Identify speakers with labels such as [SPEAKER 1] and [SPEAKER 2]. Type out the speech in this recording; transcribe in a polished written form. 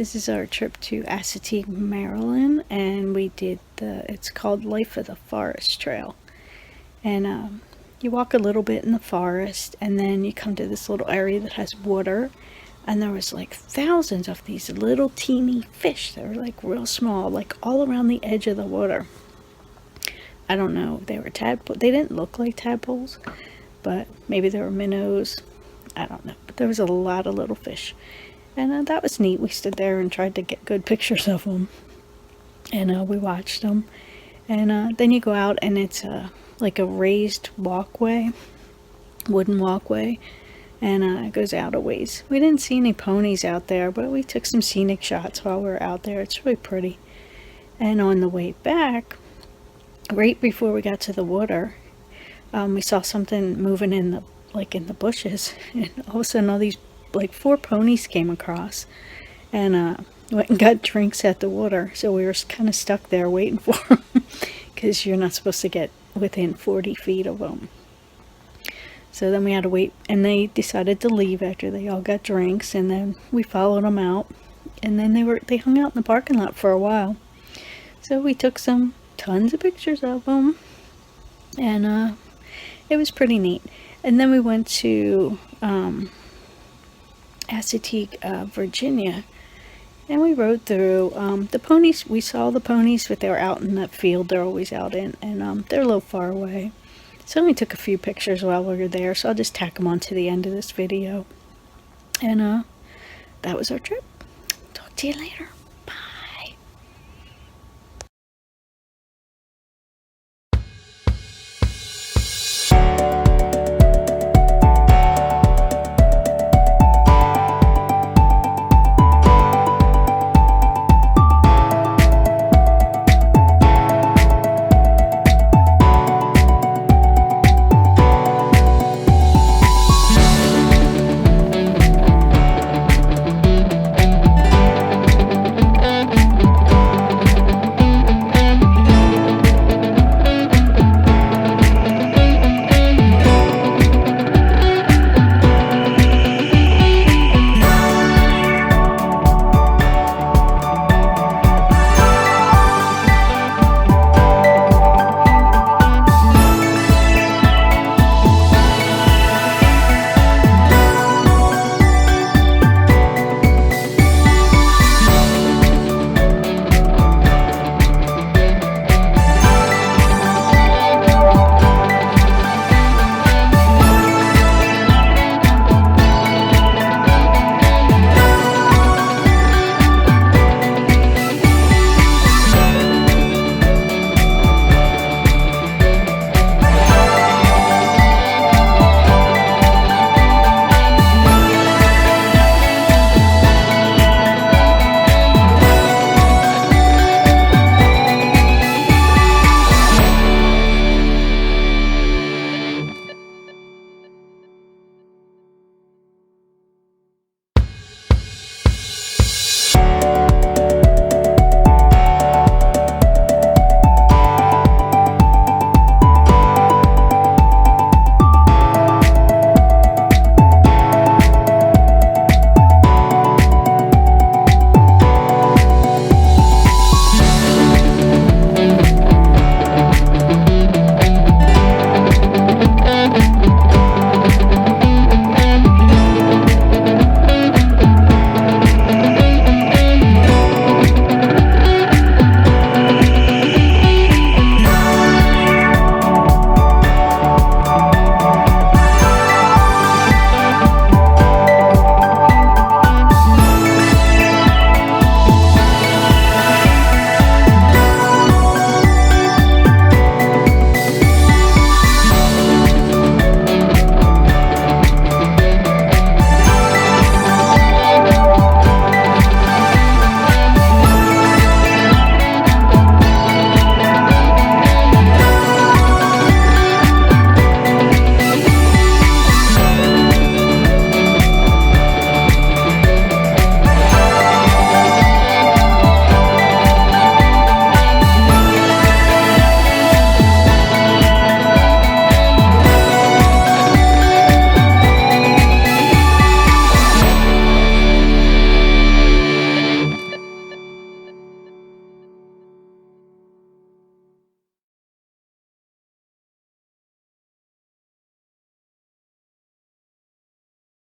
[SPEAKER 1] This is our trip to Assateague, Maryland, and we did it's called Life of the Forest Trail. And you walk a little bit in the forest, and then you come to this little area that has water, and there was like thousands of these little teeny fish that were like real small, like all around the edge of the water. I don't know, they were tadpoles. They didn't look like tadpoles, but maybe they were minnows. I don't know, but there was a lot of little fish. And that was neat. We stood there and tried to get good pictures of them. And we watched them. And then you go out and it's like a raised walkway, wooden walkway. And it goes out a ways. We didn't see any ponies out there, but we took some scenic shots while we were out there. It's really pretty. And on the way back, right before we got to the water, we saw something moving in the bushes. And all of a sudden all these like 4 ponies came across and went and got drinks at the water, so we were kind of stuck there waiting for them because you're not supposed to get within 40 feet of them. So then we had to wait, and they decided to leave after they all got drinks, and then we followed them out, and then they hung out in the parking lot for a while. So we took tons of pictures of them, and it was pretty neat. And then we went to Assateague, Virginia, and we rode through. The ponies, we saw the ponies, but they were out in that field they're always out in, and they're a little far away. So we took a few pictures while we were there, so I'll just tack them on to the end of this video. And that was our trip. Talk to you later.